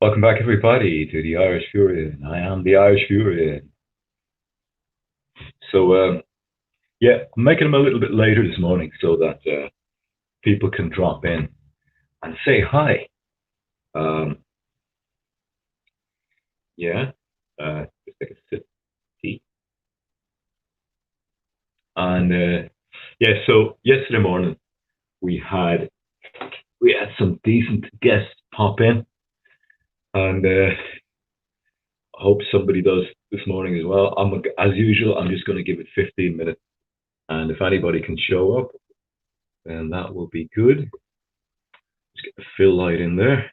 Welcome back, everybody, to the Irish Fury. I am the Irish Fury. So, I'm making them a little bit later this morning so that people can drop in and say hi. Um, yeah, just take a sip of tea. And so yesterday morning we had we had some decent guests pop in, and I hope somebody does this morning as well. As usual, I'm just going to give it 15 minutes, and if anybody can show up, then that will be good. Just get the fill light in there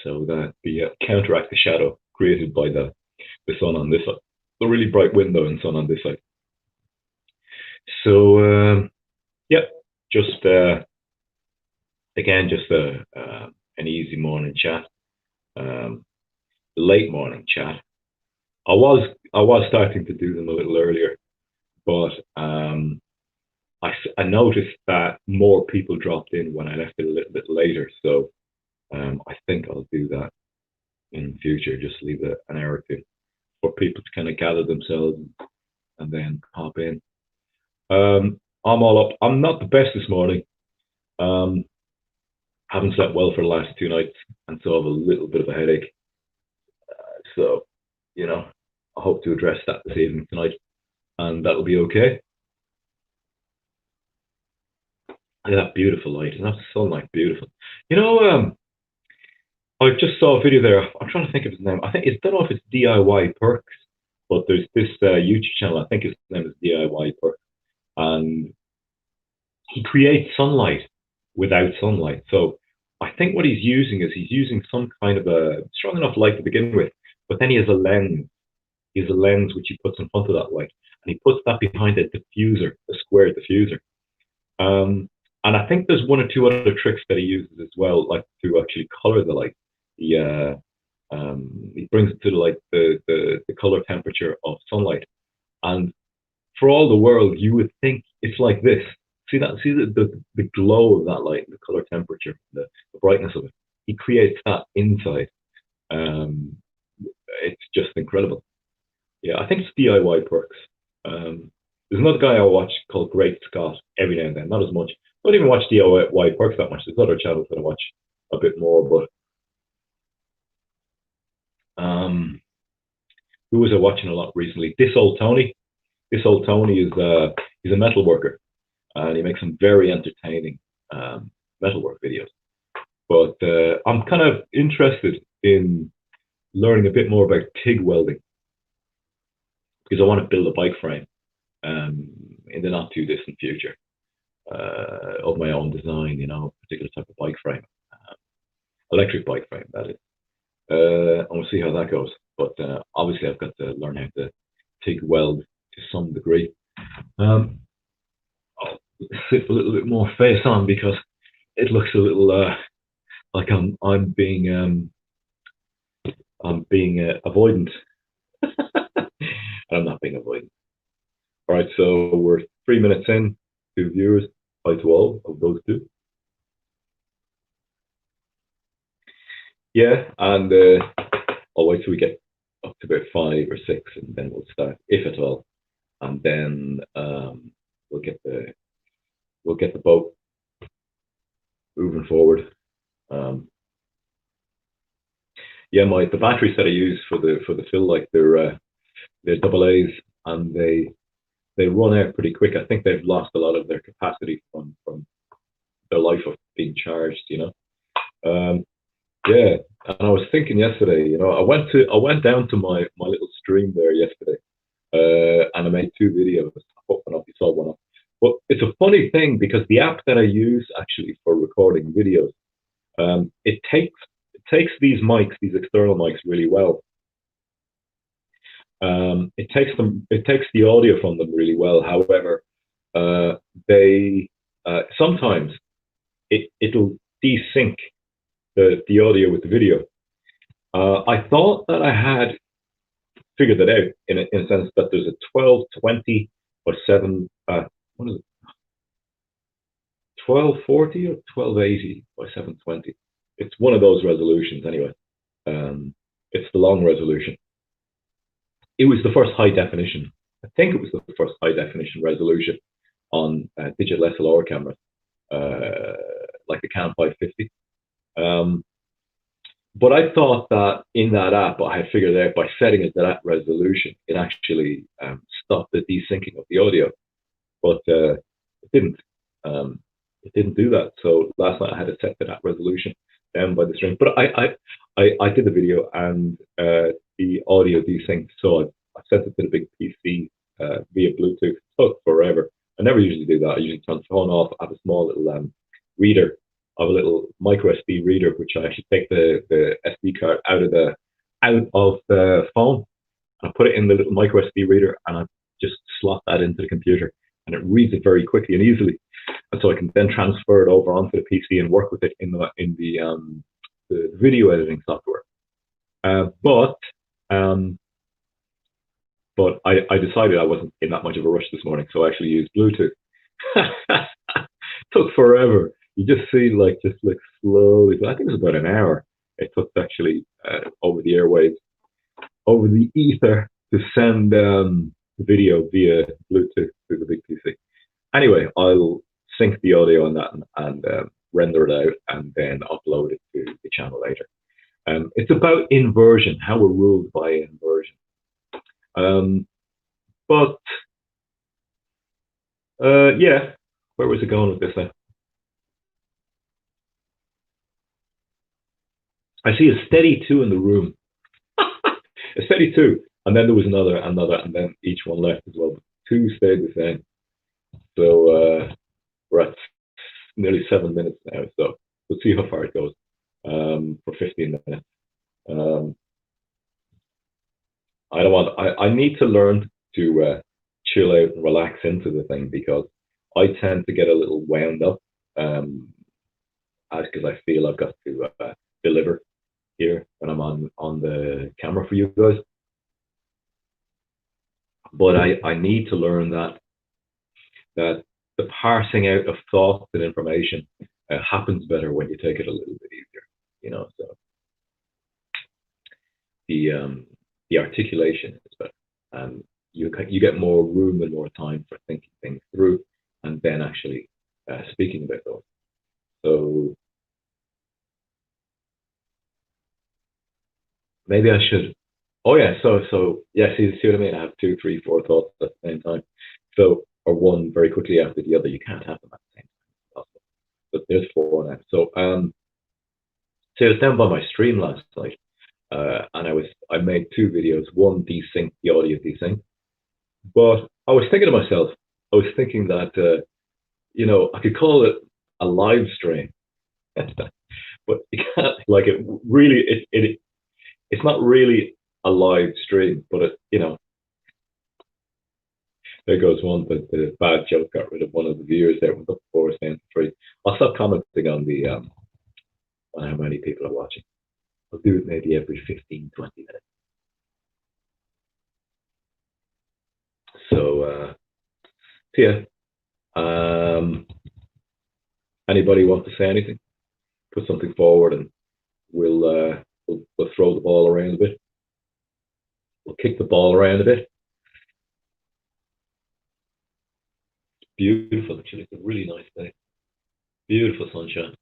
so that the counteract the shadow created by the sun on this side, the really bright window and sun on this side. So yeah, just again, just an easy morning chat, um, late morning chat. I was starting to do them a little earlier, but I noticed that more people dropped in when I left it a little bit later. So I think I'll do that in the future. Just leave an hour or two for people to kind of gather themselves and then hop in. I'm all up. I'm not the best this morning. Um, haven't slept well for the last 2 nights, and so I have a little bit of a headache. So, you know, I hope to address that this evening tonight, and that'll be okay. Look at that beautiful light. Isn't that sunlight beautiful? You know, I just saw a video there. I'm trying to think of his name. Don't know if it's DIY Perks, but there's this YouTube channel. I think his name is DIY Perks, and he creates sunlight without sunlight. So I think what he's using is he's using some kind of a strong enough light to begin with, but then he has a lens. He has a lens which he puts in front of that light, and he puts that behind a diffuser, a square diffuser. Um, and I think there's one or two other tricks that he uses as well, like to actually color the light. He he brings it to the color temperature of sunlight, and for all the world, you would think it's like this. See the glow of that light, the color temperature, the brightness of it. He creates that inside. Um, it's just incredible. Yeah, I think it's DIY Perks. There's another guy I watch called Great Scott every now and then, not as much. I don't even watch DIY Perks that much. There's other channels that I watch a bit more, but who was I watching a lot recently? This old Tony. This old Tony is he's a metal worker, and he makes some very entertaining metalwork videos. But I'm kind of interested in learning a bit more about TIG welding because I want to build a bike frame in the not too distant future of my own design, a particular type of bike frame, electric bike frame, that is. And we'll see how that goes. But obviously, I've got to learn how to TIG weld to some degree. Um, I'll sit a little bit more face on because it looks a little like I'm being avoidant. I'm not being avoidant. All right, so we're 3 minutes in. Two viewers. Hi to all of those two. Yeah, and I'll wait till we get up to about 5 or 6, and then we'll start, if at all, and then we'll get the boat moving forward. Um, yeah, the batteries that I use for the fill light, they're double A's, and they run out pretty quick. I think they've lost a lot of their capacity from their life of being charged. Um, yeah, and I was thinking yesterday. I went down to my little stream there yesterday, and I made 2 videos. Hoping I'll be saw one up. But it's a funny thing because the app that I use actually for recording videos, it takes these external mics really well. It takes the audio from them really well. However, uh, they sometimes it'll desync the audio with the video. I thought that I had figured that out in a sense that there's a 1220 or what is it, 1240 or 1280 by 720. it's one of those resolutions anyway. It's the long resolution. It was the first high definition. I think it was the first high definition resolution on digital SLR cameras, like the Canon 550. But I thought that in that app, I had figured out by setting it to that resolution, it actually stopped the desyncing of the audio. But it didn't. It didn't do that. So last night I had it set to that resolution down by the string. But I did the video and the audio desynced. So I set it to the big PC via Bluetooth. It took forever. I never usually do that. I usually turn the phone off. I have a small little reader. I have a little micro SD reader, which I actually take the SD card out of the phone. And I put it in the little micro SD reader, and I just slot that into the computer, and it reads it very quickly and easily. And so I can then transfer it over onto the PC and work with it in the video editing software. But I decided I wasn't in that much of a rush this morning, so I actually used Bluetooth. Took forever. You just see just slowly. I think it was about an hour. It took actually over the airwaves, over the ether, to send the video via Bluetooth to the big PC. Anyway, I'll sync the audio on that and render it out, and then upload it to the channel later. It's about inversion, how we're ruled by inversion. Yeah, where was it going with this now? I see a steady 2 in the room. A steady 2. And then there was another, and then each one left as well. But 2 stayed the same. So we're at nearly 7 minutes now. So we'll see how far it goes for 15 minutes. I need to learn to chill out and relax into the thing, because I tend to get a little wound up because I feel I've got to deliver here when I'm on the camera for you guys. But I need to learn that the parsing out of thoughts and information happens better when you take it a little bit easier, so the articulation is better, and you get more room and more time for thinking things through, and then actually speaking about those. So maybe I should. Oh yeah, so yeah. See what I mean? I have 2, 3, 4 thoughts at the same time. So, or one very quickly after the other. You can't have them at the same time. But there's 4 now. So so I was down by my stream last night, and I made 2 videos. One desynced, the audio desynced. But I was thinking to myself, I was thinking that I could call it a live stream, but you can't. Like, it really, it's not really a live stream, but there goes one. The bad joke got rid of one of the viewers there. Went up 4 cents, 3. I'll stop commenting on on how many people are watching. I'll do it maybe every 15, 20 minutes. So yeah. Anybody want to say anything? Put something forward, and we'll throw the ball around a bit. We'll kick the ball around a bit. Beautiful, actually. It's a really nice day. Beautiful sunshine.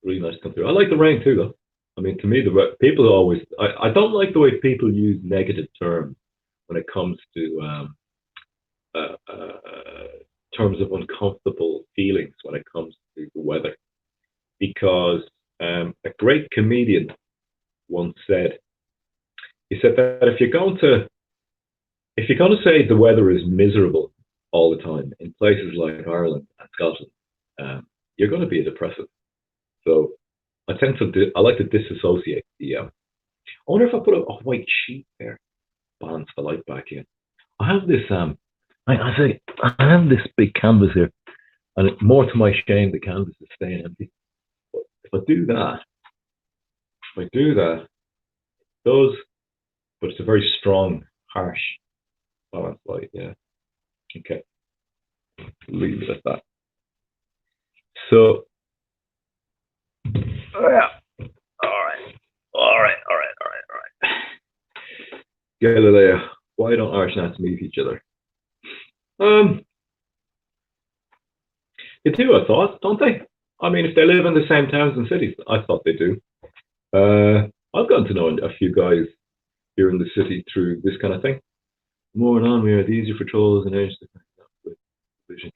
Really nice to come through. I like the rain too, though. I mean, to me, people always. I don't like the way people use negative terms when it comes to terms of uncomfortable feelings when it comes to the weather, because a great comedian once said, he said that if you're going to say the weather is miserable all the time in places like Ireland and Scotland, you're going to be a depressive. So I like to disassociate the. I wonder if I put a white sheet there, balance the light back in. I have this I have this big canvas here, and more to my shame, the canvas is staying empty. But if I do that, it does, but it's a very strong, harsh balance light. Yeah. Okay. Leave it at that. So, yeah. Galileo, why don't Irish and meet each other? Um, they do, I thought, don't they? I mean, if they live in the same towns and cities, I thought they do. I've gotten to know a few guys here in the city through this kind of thing. More on we are the easier for trolls and agents to connect up with vision.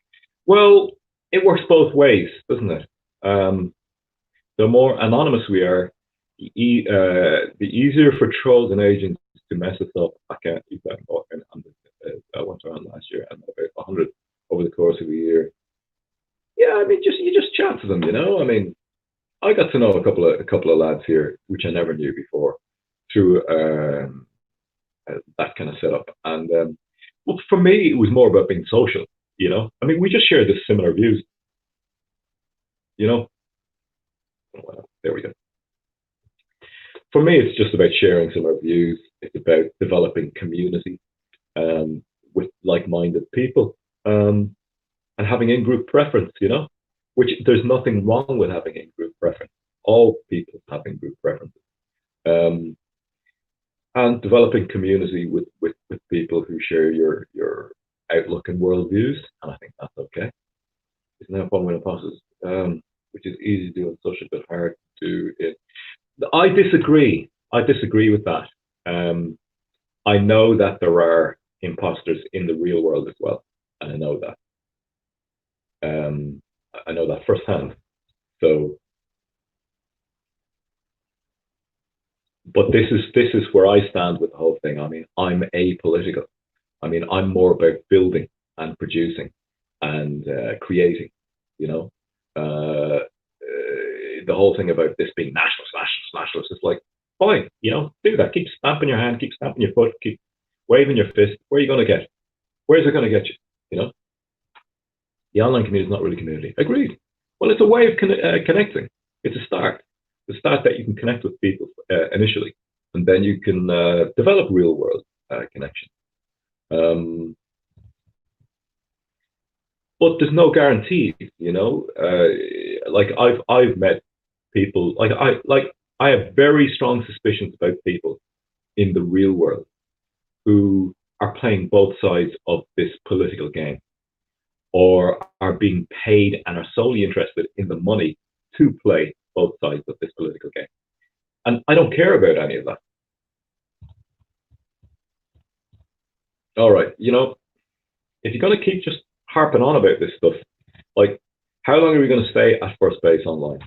Well, it works both ways, doesn't it? The more anonymous we are, the easier for trolls and agents to mess us up. I can't keep that talking. I went around last year and about 100 over the course of a year. Yeah, I mean, just you just chat to them, you know. I mean, I got to know a couple of lads here, which I never knew before, through that kind of setup. And well, for me, it was more about being social. You know, I mean, we just share the similar views. You know, well, there we go. For me, it's just about sharing similar views. It's about developing community with like-minded people and having in-group preference. You know, which there's nothing wrong with having in-group preference. All people have in-group preferences. Um, and developing community with people who share your outlook and worldviews. And I think that's okay. Isn't that one way to process? Which is easy to do in social, but hard to do it. I disagree. I disagree with that. Um, I know that there are imposters in the real world as well, and I know that. Um, I know that firsthand. So, but this is where I stand with the whole thing. I mean, I'm apolitical. I mean, I'm more about building and producing and creating. You know, the whole thing about this being nationalist, nationalist, nationalist. It's like, fine, you know, do that. Keep stamping your hand, keep stamping your foot, keep waving your fist. Where are you going to get? Where's it going to get you? You know, the online community is not really community. Agreed. Well, it's a way of connecting. It's a start. The start that you can connect with people initially, and then you can develop real world connection. Um, but there's no guarantees, you know. Like I've met people I have very strong suspicions about people in the real world who are playing both sides of this political game or are being paid and are solely interested in the money to play both sides of this political game. And I don't care about any of that. All right, you know, if you're going to keep just harping on about this stuff, like how long are we going to stay at first base online?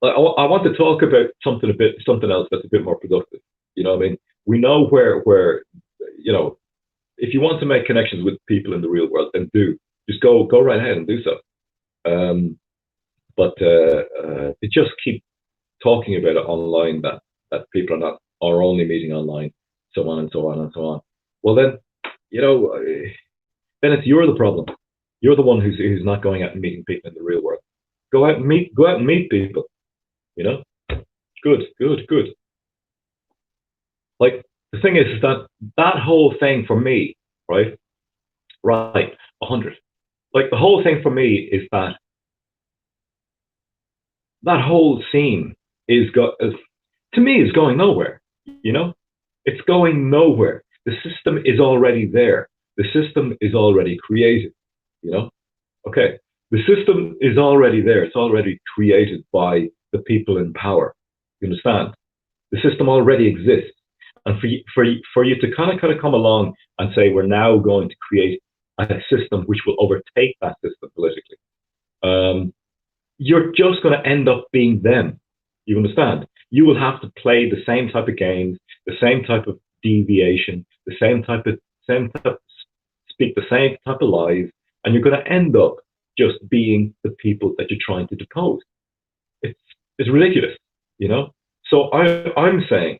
I want to talk about something else that's a bit more productive. You know what I mean? We know where you know, if you want to make connections with people in the real world, then do just go right ahead and do so. But to just keep talking about it online, that people are only meeting online, so on and so on and so on. Well, then you know, then it's you're the problem. You're the one who's not going out and meeting people in the real world. Go out and meet people. You know, good, good, good. Like the thing is that that whole thing for me, right, right, 100. Like the whole thing for me is that that whole scene to me is going nowhere. You know, it's going nowhere. The system is already there. The system is already created. You know, okay. The system is already there. It's already created by the people in power. You understand? The system already exists. And for you to kind of come along and say we're now going to create a system which will overtake that system politically, you're just going to end up being them. You understand? You will have to play the same type of games, the same type of deviation, the same type speak the same type of lies, and you're going to end up just being the people that you're trying to depose. It's it's ridiculous, you know. So I'm saying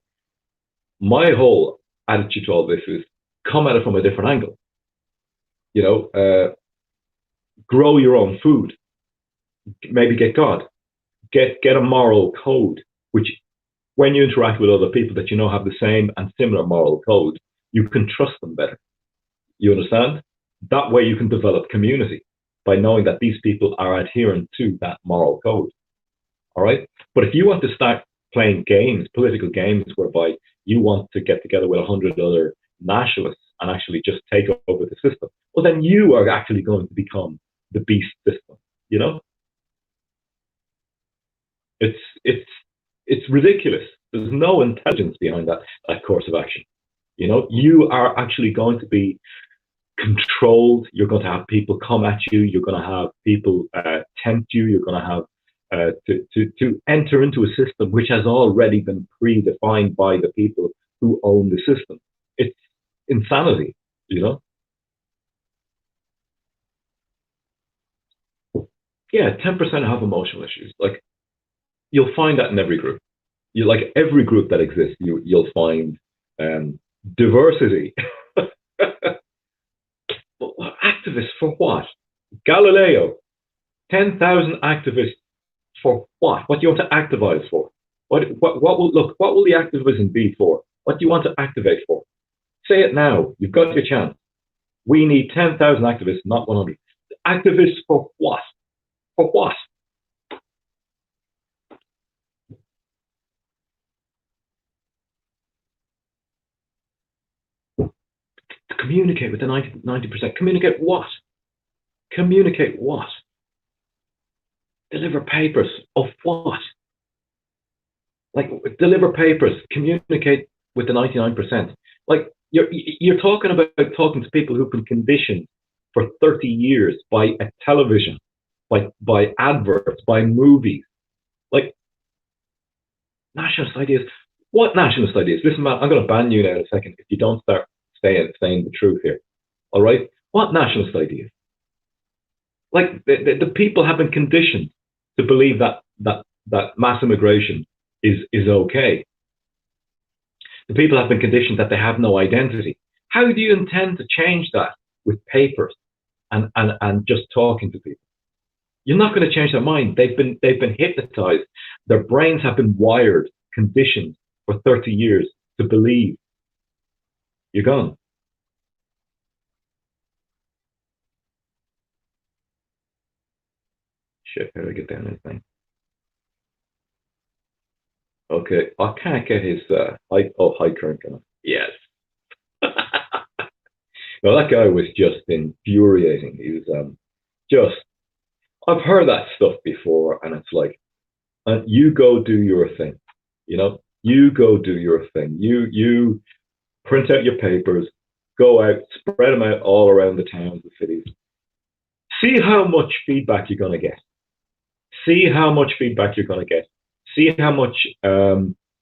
my whole attitude to all this is come at it from a different angle. You know, grow your own food. Maybe get God. Get a moral code, which when you interact with other people that you know have the same and similar moral code, you can trust them better. You understand? That way you can develop community by knowing that these people are adherent to that moral code. All right. But if you want to start playing games, political games, whereby You want to get together with 100 other nationalists and actually just take over the system. Well, then you are actually going to become the beast system. You know, it's it's it's ridiculous. There's no intelligence behind that course of action. You know, you are actually going to be controlled. You're going to have people come at you. You're going to have people tempt you. You're going to have to enter into a system which has already been predefined by the people who own the system. It's insanity, you know? Yeah, 10% have emotional issues. Like, you'll find that in every group. You like every group that exists, you'll find um, diversity. Activists for what? Galileo, 10,000 activists for what? What do you want to activize for? What will look? What will the activism be for? What do you want to activate for? Say it now. You've got your chance. We need 10,000 activists, not 100. Activists for what? For what? To communicate with the 90%. Communicate what? Communicate what? Deliver papers of what? Like, deliver papers, communicate with the 99%. Like, you're talking about talking to people who've been conditioned for 30 years by a television, by adverts, by movies. Like, nationalist ideas. What nationalist ideas? Listen, man, I'm going to ban you now in a second if you don't start saying the truth here. All right? What nationalist ideas? Like, the people have been conditioned to believe that mass immigration is okay. The people have been conditioned that they have no identity. How do you intend to change that with papers and just talking to people? You're not going to change their mind. They've been hypnotized. Their brains have been wired, conditioned for 30 years to believe. You're gone. Shit, how do I get down this thing? Okay, I can't get his high current going. Yes. No, that guy was just infuriating. He was just. I've heard that stuff before, and it's like, you go do your thing. You know, you go do your thing. You print out your papers, go out, spread them out all around the towns and cities. See how much feedback you're going to get. See how much feedback you're going to get. See how much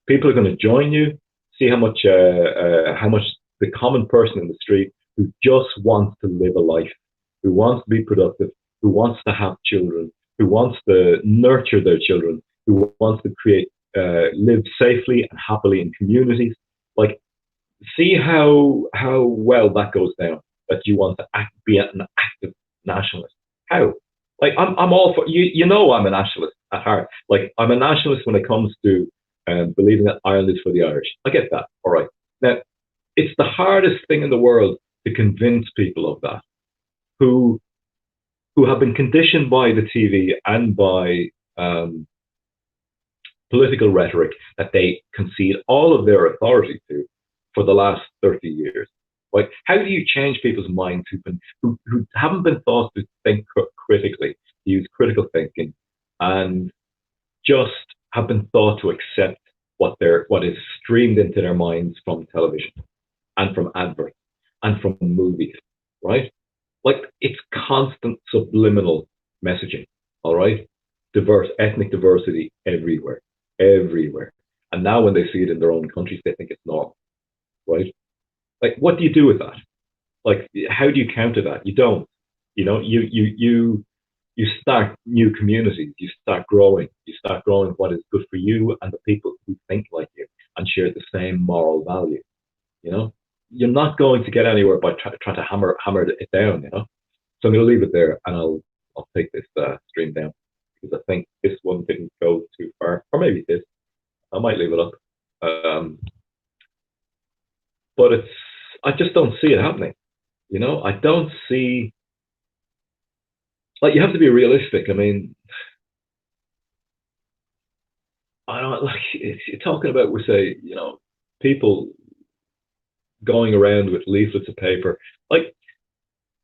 people are going to join you. See how much the common person in the street who just wants to live a life, who wants to be productive, who wants to have children, who wants to nurture their children, who wants to create live safely and happily in communities. Like, see how well that goes down. That you want to be an active nationalist. How? Like, I'm all for you. You know, I'm a nationalist at heart. Like, I'm a nationalist when it comes to believing that Ireland is for the Irish. I get that. All right. Now, it's the hardest thing in the world to convince people of that who have been conditioned by the TV and by political rhetoric that they concede all of their authority to for the last 30 years. Like, how do you change people's minds who haven't been taught to think critically, use critical thinking, and just have been thought to accept what is streamed into their minds from television and from adverts and from movies, right? Like, it's constant subliminal messaging, all right? Diverse ethnic diversity everywhere, everywhere. And now when they see it in their own countries, they think it's normal, right? Like, what do you do with that? Like, how do you counter that? You don't. You know, you start new communities. You start growing. You start growing what is good for you and the people who think like you and share the same moral value. You know, you're not going to get anywhere by trying to hammer it down. You know, so I'm going to leave it there, and I'll take this stream down because I think this one didn't go too far, or maybe it did. I might leave it up. Um, but I just don't see it happening. You know, I don't see, like, you have to be realistic. I mean, I don't like, you're talking about, we say, you know, people going around with leaflets of paper. Like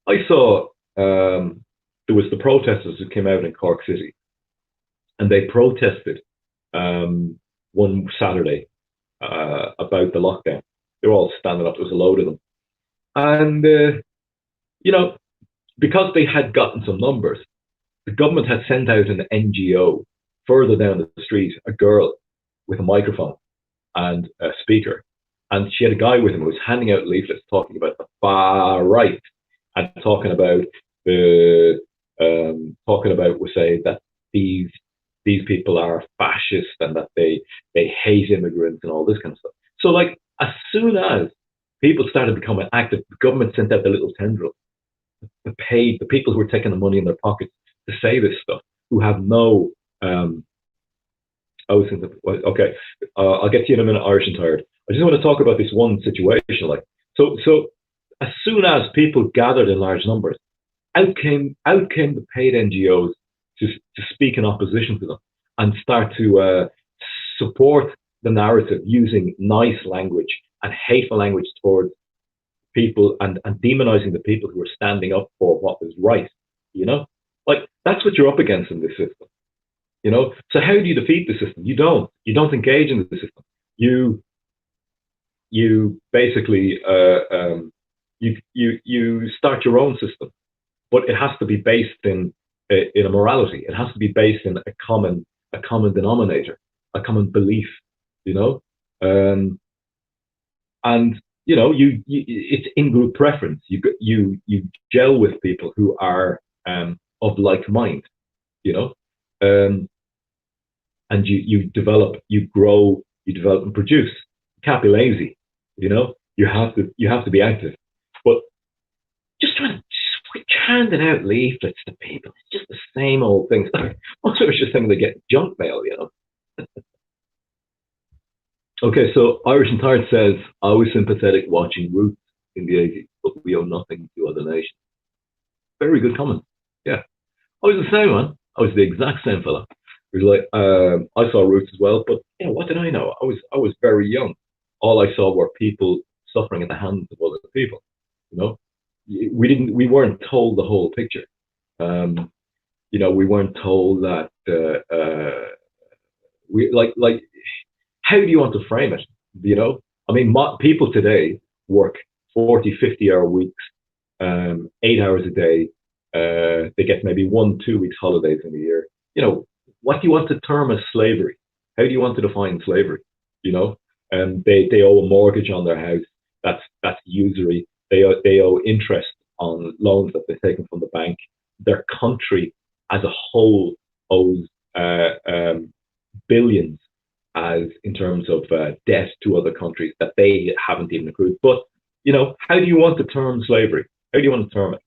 I saw, there was the protesters who came out in Cork City, and they protested one Saturday about the lockdown. They were all standing up. There was a load of them, and you know, because they had gotten some numbers, the government had sent out an NGO further down the street, a girl with a microphone and a speaker, and she had a guy with him who was handing out leaflets talking about the far right and talking about, we say that these people are fascist and that they hate immigrants and all this kind of stuff. So like as soon as people started becoming active, the government sent out the little tendril to pay the people who were taking the money in their pockets to say this stuff, who have no okay, I'll get to you in a minute, Irish and Tired. I just want to talk about this one situation. Like, so as soon as people gathered in large numbers, out came the paid NGOs to speak in opposition to them and start to support the narrative using nice language and hateful language towards people and demonizing the people who were standing up for what was right. You know, like that's what you're up against in this system. You know, so how do you defeat the system? You don't engage in the system. You basically you start your own system, but it has to be based in a morality. It has to be based in a common denominator, a common belief. You know, and you know it's in group preference. You gel with people who are of like mind. You know. And you develop, you grow, you develop and produce. You can't be lazy, you know. You have to be active. But just trying to handing out leaflets to people, it's just the same old things. Also, it's just thinking they get junk mail, you know. Okay, so Irish and Tired says, I was sympathetic watching Roots in the 80s, but we owe nothing to other nations. Very good comment. Yeah, I was the same, man. I was the exact same fella. It was like I saw Roots as well, but you know what did I know? I was very young. All I saw were people suffering at the hands of other people. You know, we weren't told the whole picture. You know, we weren't told that we like how do you want to frame it? You know, I mean, people today work 40, 50-hour weeks, 8 hours a day. They get maybe 1-2 weeks holidays in a year. You know, what do you want to term as slavery? How do you want to define slavery? You know, they owe a mortgage on their house. That's usury. They owe interest on loans that they've taken from the bank. Their country as a whole owes billions as in terms of debt to other countries that they haven't even accrued. But you know, how do you want to term slavery? How do you want to term it?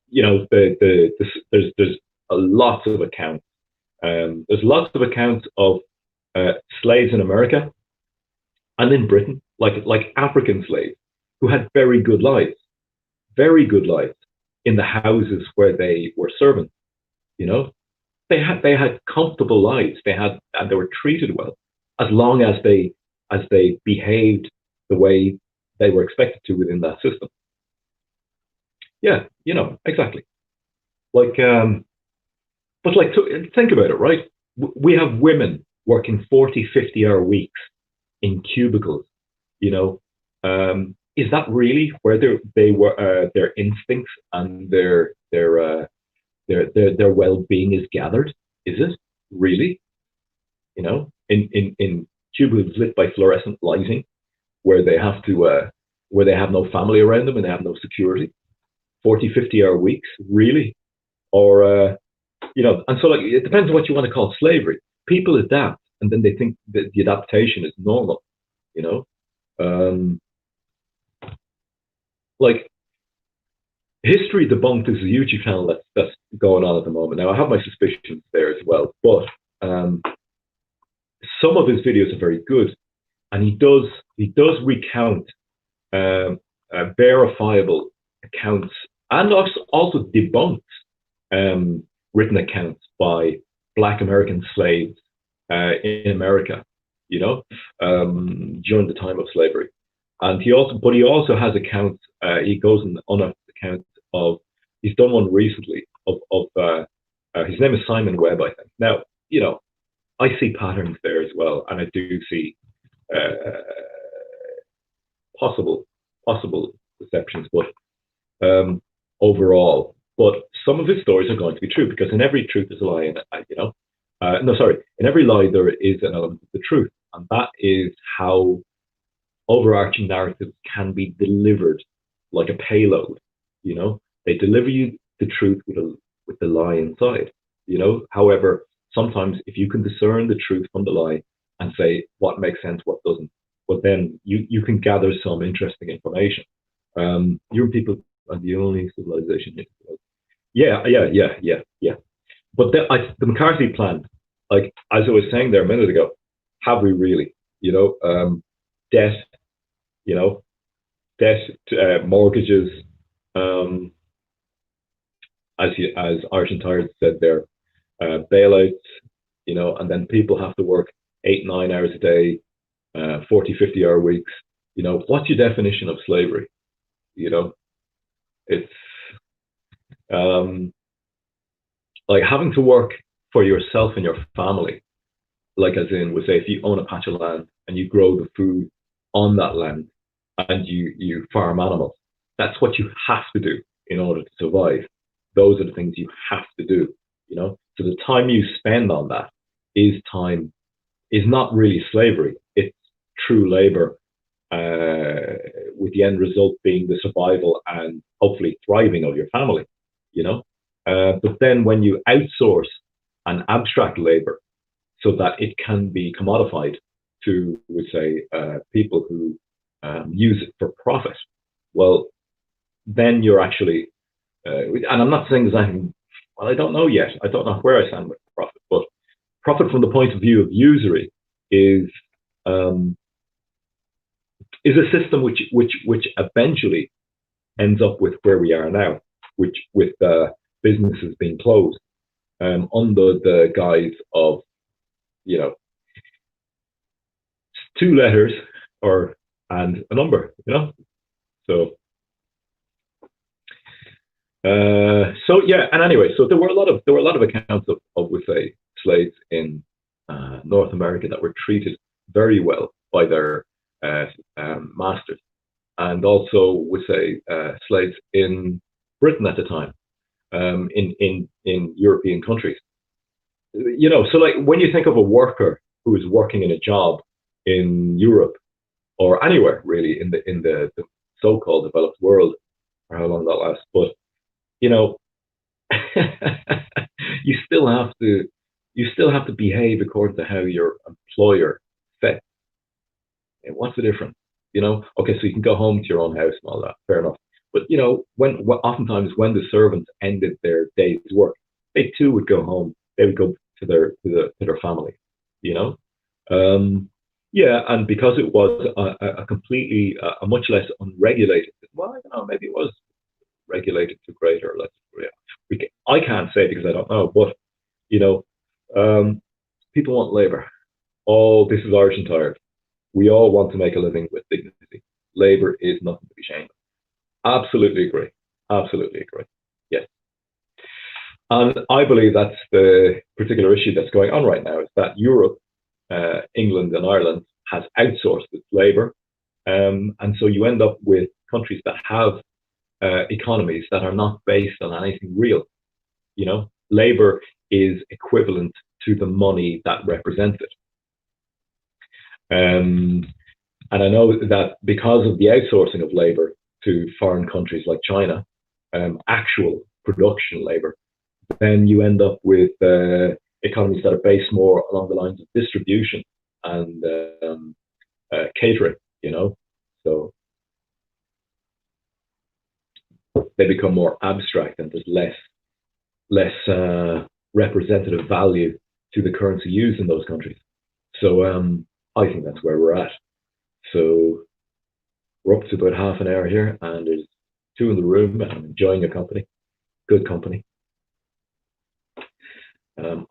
You know, there's a lot of accounts. There's lots of accounts of slaves in America and in Britain, like African slaves who had very good lives in the houses where they were servants. You know, they had comfortable lives. And they were treated well as long as they behaved the way they were expected to within that system. Yeah, you know, exactly. Like, but like, think about it, right? We have women working 40, 50-hour weeks in cubicles, you know. Is that really where their instincts and their well-being is gathered? Is it really? You know, in cubicles lit by fluorescent lighting, where they have no family around them and they have no security. 40, 50-hour weeks, really? Or, you know, and so like, it depends on what you want to call slavery. People adapt and then they think that the adaptation is normal, you know? Like, History Debunked is a YouTube channel that's going on at the moment. Now, I have my suspicions there as well, but some of his videos are very good. And he does recount verifiable accounts and also debunks written accounts by Black American slaves in America, during the time of slavery. And he also has accounts. He goes on accounts of. He's done one recently of his name is Simon Webb, I think. Now, I see patterns there as well, and I do see uh, possible possible deceptions, but um, overall. But some of his stories are going to be true because in every truth is a lie, and no, sorry, in every lie there is an element of the truth, and that is how overarching narratives can be delivered like a payload. They deliver you the truth with the lie inside. However, sometimes if you can discern the truth from the lie and say what makes sense, what doesn't, well then you can gather some interesting information. Your people are the only civilization. Yeah, yeah, yeah, yeah, yeah. But the McCarthy plan, like as I was saying there a minute ago, have we really? Debt, you know, debt, mortgages, um, as Argent Tires said there, bailouts, and then people have to work 8, 9 hours a day, 40, 50-hour weeks. What's your definition of slavery? You know, it's um, like having to work for yourself and your family. Like as in, we say, if you own a patch of land and you grow the food on that land and you farm animals, that's what you have to do in order to survive. Those are the things you have to do. So the time you spend on that is not really slavery. It's true labor, with the end result being the survival and hopefully thriving of your family. You know, but then when you outsource an abstract labor so that it can be commodified to, we say, people who use it for profit, well, then you're actually, and I'm not saying there's anything, well, I don't know yet. I don't know where I stand with profit, but profit from the point of view of usury is um, is a system which eventually ends up with where we are now, which with businesses being closed under the guise of you know two letters or and a number. So so yeah, and anyway, so there were a lot of accounts of we say slaves in North America that were treated very well by their uh, masters, and also we say slaves in Britain at the time, in European countries. So like when you think of a worker who is working in a job in Europe or anywhere really in the so-called developed world, or how long that lasts, but you know you still have to behave according to how your employer said. What's the difference? Okay, so you can go home to your own house and all that, fair enough. But oftentimes when the servants ended their day's work, they too would go home. They would go to their family. You know, yeah, and because it was a completely a much less unregulated. Well, maybe it was regulated to greater. Yeah, I can't say because I don't know, but you know, um, people want labor. Oh, this is Irish and tired. We all want to make a living with dignity. Labor is nothing to be ashamed of. Absolutely agree. Absolutely agree. Yes. And I believe that's the particular issue that's going on right now is that Europe, England, and Ireland has outsourced its labor. And so you end up with countries that have economies that are not based on anything real. Labor is equivalent to the money that represents it. Um, and I know that because of the outsourcing of labor to foreign countries like China, actual production labor, then you end up with economies that are based more along the lines of distribution and catering. So they become more abstract, and there's less representative value to the currency used in those countries. So I think that's where we're at. So we're up to about half an hour here, and there's two in the room, and I'm enjoying your company, good company.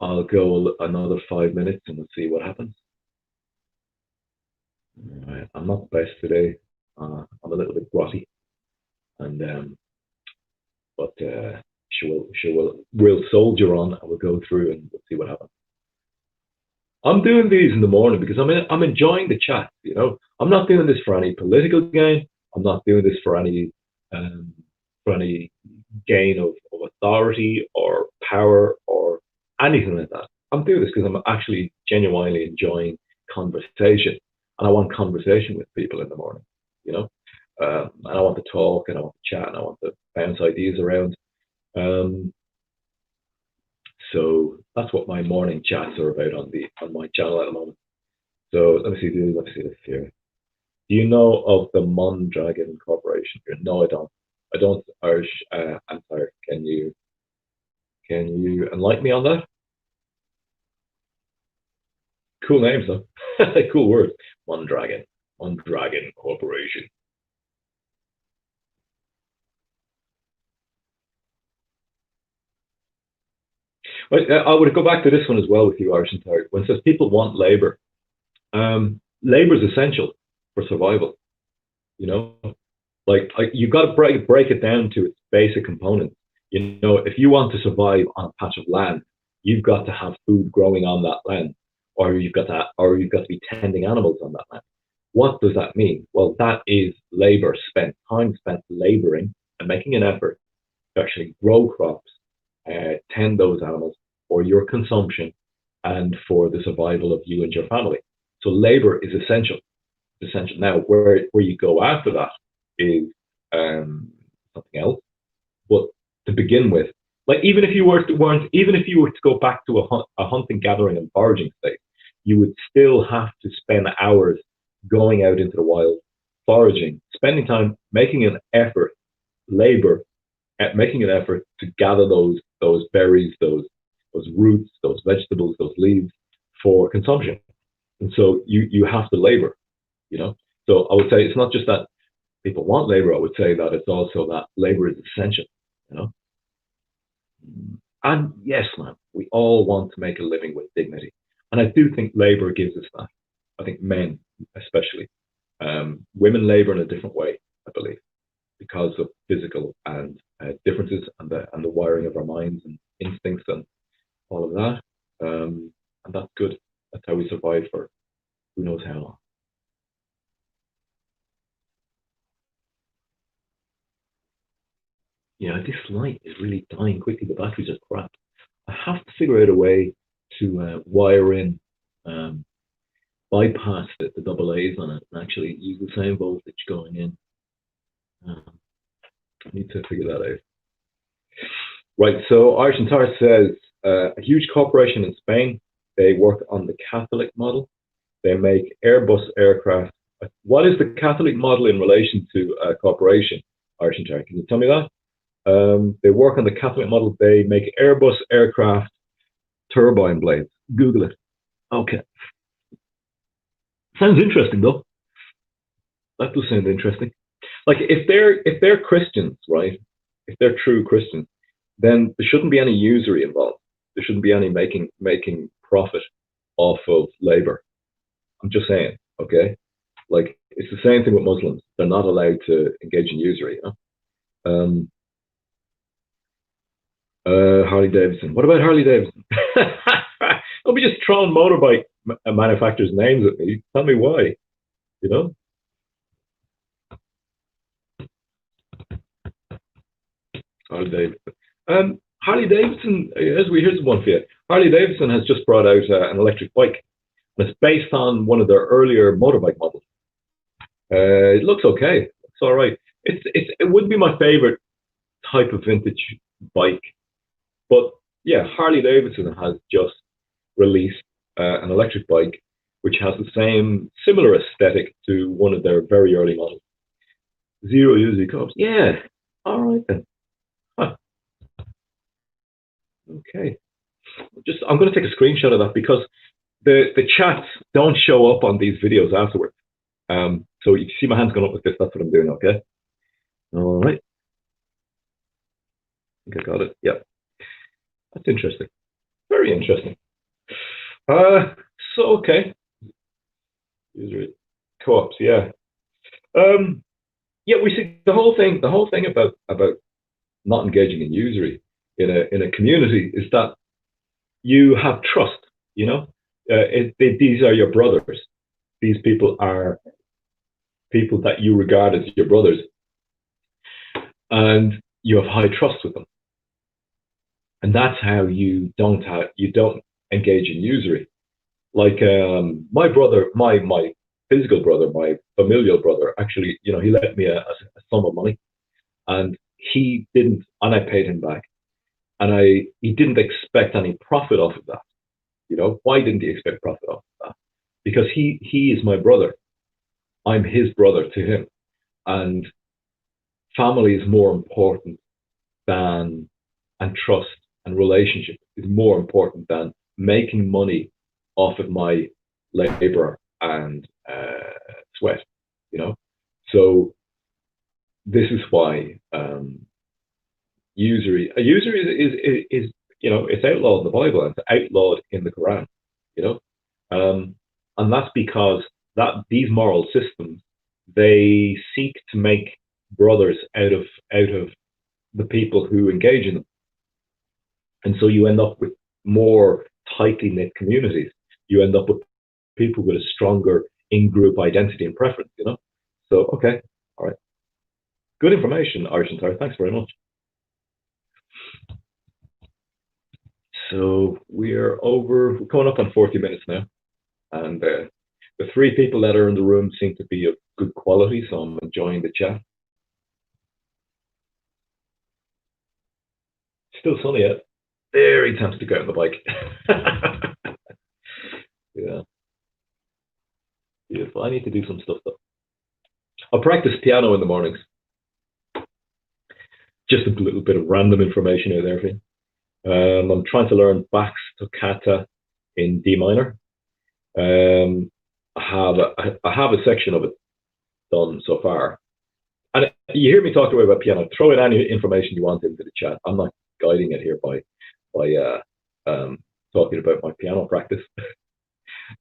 I'll go another 5 minutes, and we'll see what happens. Right. I'm not the best today. I'm a little bit grotty, and but we'll soldier on and we'll go through and we'll see what happens. I'm doing these in the morning because I'm enjoying the chat. You know, I'm not doing this for any political gain. I'm not doing this um, for any gain of authority or power or anything like that. I'm doing this because I'm actually genuinely enjoying conversation, and I want conversation with people in the morning. You know, and I want to talk and I want to chat and I want to bounce ideas around. Um, so that's what my morning chats are about on my channel at the moment. So let me see this here. Do you know of the Mondragon Corporation? No, I don't. I don't. Irish Empire. Can you enlighten me on that? Cool names, though. Cool word. Mondragon. Mondragon Corporation. I would go back to this one as well with you, Irish Empire. When it says people want labor, labor is essential for survival. You know, you've got to break it down to its basic components. You know, if you want to survive on a patch of land, you've got to have food growing on that land, or you've got to be tending animals on that land. What does that mean? Well, that is labor spent, time spent laboring and making an effort to actually grow crops, tend those animals for your consumption and for the survival of you and your family. So labor is essential. Essential. Now, where you go after that is something else. But to begin with, like even if you were to go back to a hunting, gathering, and foraging state, you would still have to spend hours going out into the wild, foraging, spending time making an effort, labor, at making an effort to gather those berries, those roots, those vegetables, those leaves for consumption. And so you have to labor, you know. So I would say it's not just that people want labor. I would say that it's also that labor is essential, you know. And yes, man, we all want to make a living with dignity, and I do think labor gives us that. I think men, especially, women labor in a different way. I believe because of physical and differences and the wiring of our minds and instincts and all of that. And that's good. That's how we survive for who knows how long. Yeah, this light is really dying quickly. The batteries are crap. I have to figure out a way to wire in, um, bypass the double A's on it and actually use the same voltage going in. Um, I need to figure that out. Right, so Irish and Tar says a huge corporation in Spain. They work on the Catholic model. They make Airbus aircraft. What is the Catholic model in relation to a corporation, Irish and Tar? Can you tell me that? They work on the Catholic model. They make Airbus aircraft turbine blades. Google it. Okay. Sounds interesting though. That does sound interesting. Like if they're Christians, right? If they're true Christians, then there shouldn't be any usury involved. There shouldn't be any making profit off of labor. I'm just saying, okay? Like it's the same thing with Muslims. They're not allowed to engage in usury. You know? Harley Davidson. What about Harley Davidson? Don't be just throwing motorbike manufacturers' names at me. Tell me why. You know, Harley Davidson. Harley Davidson. Here's one for you. Harley Davidson has just brought out an electric bike. It's based on one of their earlier motorbike models. It looks okay. It's all right. It would be my favorite type of vintage bike, but yeah, Harley Davidson has just released an electric bike which has the same similar aesthetic to one of their very early models. Zero usually comes. Yeah. All right then. Huh. Okay. Just I'm going to take a screenshot of that because the chats don't show up on these videos afterwards. So you see my hands going up with this. That's what I'm doing. Okay. All right. I think I got it. Yeah. That's interesting. Very interesting. Uh. So okay. User Co-ops, yeah. Um, yeah, we see the whole thing about not engaging in usury in a community is that you have trust. You know, these are your brothers. These people are people that you regard as your brothers, and you have high trust with them, and that's how you don't engage in usury. Like my brother, my physical brother, my familial brother, actually, he lent me a sum of money, and he didn't, and I paid him back, and he didn't expect any profit off of that. Why didn't he expect profit off of that? Because he is my brother. I'm his brother to him, and family is more important than and trust and relationship is more important than making money off of my labor and sweat. You know, so this is why usury is it's outlawed in the Bible and it's outlawed in the Quran. You know, and that's because that these moral systems they seek to make brothers out of the people who engage in them, and so you end up with more tightly knit communities. You end up with people with a stronger in-group identity and preference. So okay, all right, good information, Argentine. Thanks very much. So we're coming up on 40 minutes now, and the three people that are in the room seem to be of good quality, so I'm enjoying the chat. Still sunny out. Very tempted to go out on the bike. Yeah, beautiful. I need to do some stuff though. I'll practice piano in the mornings. Just a little bit of random information out there for you. I'm trying to learn Bach's Toccata in D minor. I have a section of it done so far. And you hear me talk about piano. Throw in any information you want into the chat. I'm not guiding it here by talking about my piano practice.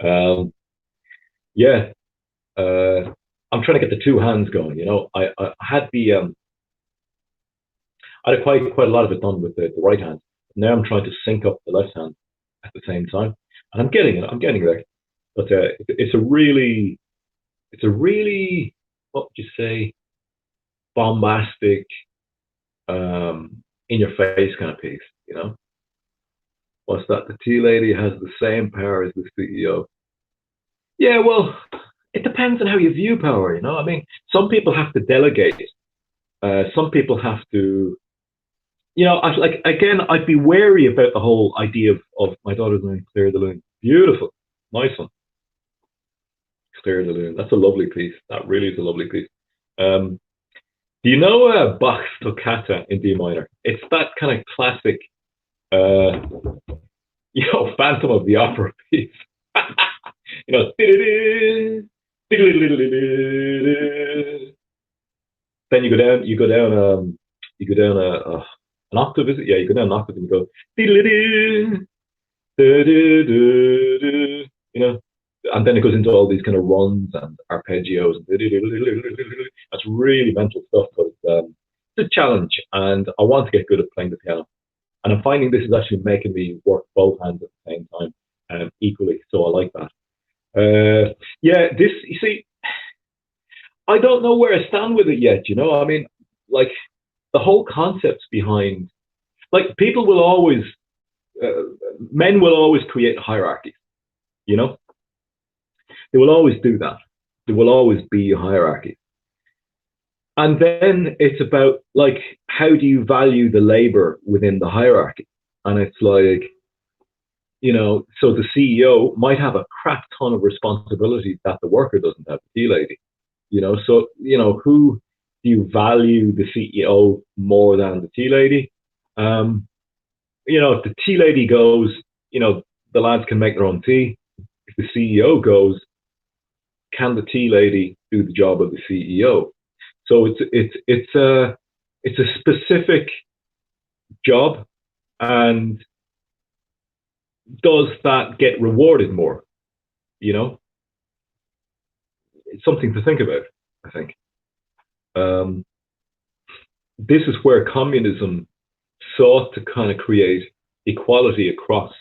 um, yeah, I'm trying to get the two hands going. I had I had quite a lot of it done with the right hand. Now I'm trying to sync up the left hand at the same time, and I'm getting it. I'm getting there. But it's a really what would you say bombastic, in your face kind of piece. What's that? The tea lady has the same power as the CEO. Yeah, well, it depends on how you view power. I mean, some people have to delegate. Some people have to. Like again, I'd be wary about the whole idea of my daughter's doing Clear the Loon. Beautiful, nice one. Clear the Loon. That's a lovely piece. That really is a lovely piece. Do you know Bach's Toccata in D minor? It's that kind of classic, uh, Phantom of the Opera piece. you know, then you go down an octave, is it? Yeah, you go down an octave and you go, you know, and then it goes into all these kind of runs and arpeggios. That's really mental stuff, but it's a challenge, and I want to get good at playing the piano. And I'm finding this is actually making me work both hands at the same time, equally. So I like that. Yeah, this you see, I don't know where I stand with it yet. I mean, like the whole concepts behind, like people will always, uh, men will always create hierarchies. You know, they will always do that. There will always be a hierarchy. And then it's about like how do you value the labor within the hierarchy? And it's like, so the CEO might have a crap ton of responsibilities that the worker doesn't have, the tea lady. So who do you value, the CEO more than the tea lady? If the tea lady goes, the lads can make their own tea. If the CEO goes, can the tea lady do the job of the CEO? So it's a specific job, and does that get rewarded more? You know, it's something to think about, I think. Um, this is where communism sought to kind of create equality across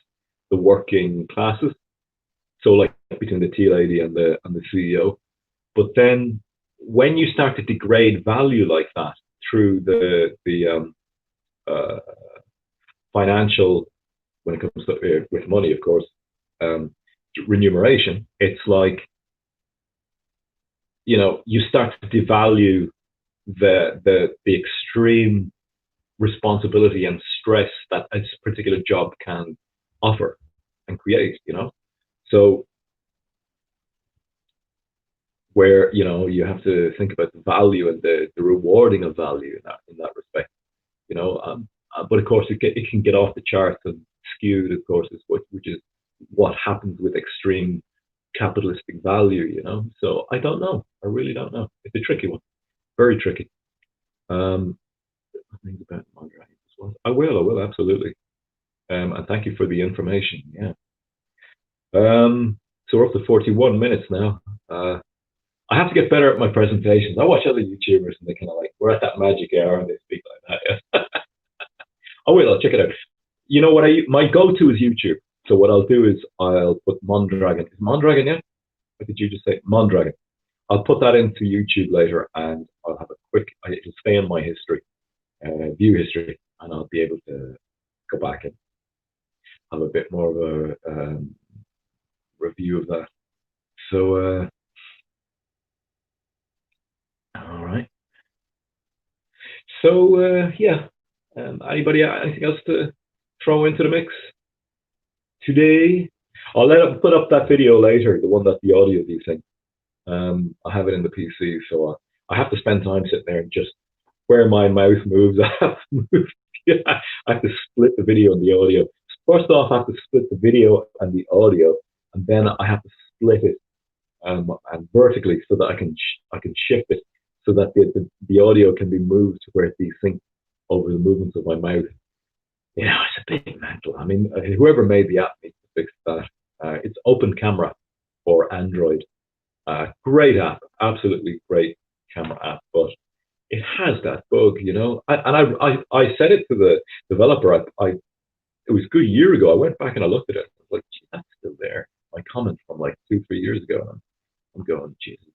the working classes. So, like between the tea lady and the CEO. But then, when you start to degrade value like that through the uh, financial, when it comes to with money, of course, um, remuneration, it's like, you start to devalue the extreme responsibility and stress that a particular job can offer and create. So where you have to think about the value and the rewarding of value in that respect. But of course it can get off the charts and skewed, of course, which is what happens with extreme capitalistic value. So I don't know. I really don't know. It's a tricky one, very tricky. Um, things about Mondragon as well. I will absolutely. And thank you for the information. Yeah. So we're up to 41 minutes now. I have to get better at my presentations. I watch other YouTubers and they kind of like, we're at that magic hour and they speak like that. Yeah. I'll check it out. You know what? My go-to is YouTube. So what I'll do is I'll put Mondragon. Is Mondragon, yeah? What did you just say? Mondragon. I'll put that into YouTube later and I'll have a it'll stay in my history, view history, and I'll be able to go back and have a bit more of a review of that. So, all right. So, yeah. Anybody anything else to throw into the mix today? I'll put up that video later, the one that the audio thing. I have it in the PC, so I have to spend time sitting there and just where my mouth moves, I have to move. Yeah, I have to split the video and the audio. First off, I have to split the video and the audio, and then I have to split it and vertically so that I can shift it so that the audio can be moved to where it desyncs over the movements of my mouth. It's a big mental. I mean, whoever made the app needs to fix that. It's Open Camera for Android. Great app, absolutely great camera app, but it has that bug. I said it to the developer. It was a good year ago. I went back and I looked at it. I was like, gee, that's still there. My comment from like 2-3 years ago. And I'm going, Jesus,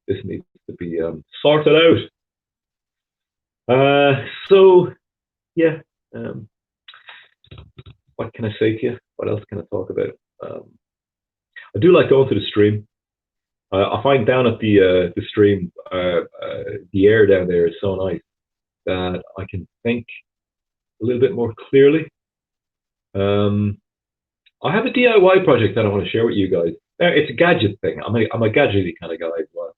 this needs to be sorted out. So yeah, what can I say to you? What else can I talk about? I do like going to the stream. I find down at the stream, the air down there is so nice that I can think a little bit more clearly. I have a DIY project that I want to share with you guys. It's a gadget thing. I'm a gadgety kind of guy as well.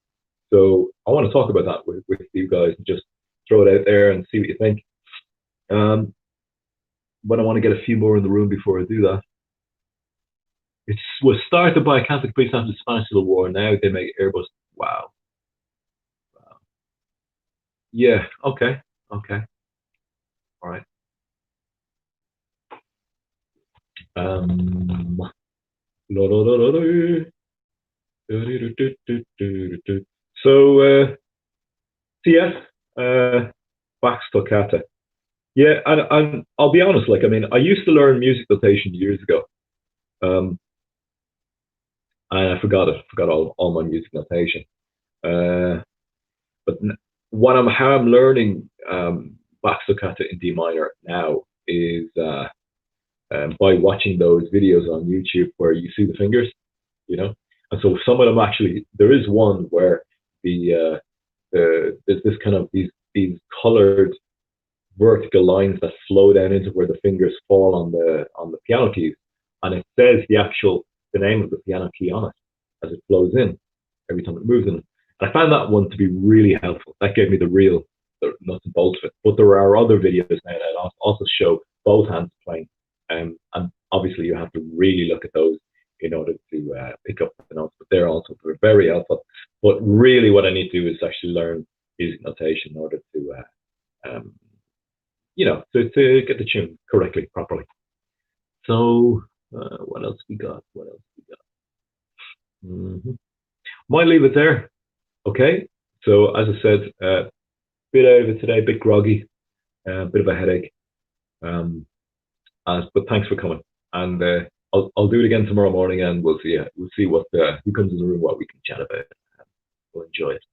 So I want to talk about that with you guys and just throw it out there and see what you think. But I want to get a few more in the room before I do that. It was started by a Catholic priest after the Spanish Civil War. Now they make Airbus. Wow. Yeah. Okay. All right. So, yeah, Bach's Toccata. Yeah, and I'll be honest. Like, I mean, I used to learn music notation years ago, and I forgot it. Forgot all my music notation. But how I'm learning Bach's Toccata in D minor now is by watching those videos on YouTube where you see the fingers. And so some of them actually, there is one where there's this kind of these colored vertical lines that flow down into where the fingers fall on the piano keys, and it says the name of the piano key on it as it flows in every time it moves in. And I found that one to be really helpful. That gave me the nuts and bolts of it. But there are other videos now that also show both hands playing, and obviously you have to really look at those in order to pick up the notes. But they're also very helpful. But really, what I need to do is actually learn music notation in order to get the tune correctly, properly. So what else we got? Mm-hmm. Might leave it there. Okay. So as I said, bit out of it today, a bit groggy, bit of a headache. Um, but thanks for coming, and I'll do it again tomorrow morning, and we'll see what who comes in the room, what we can chat about. We'll enjoy it.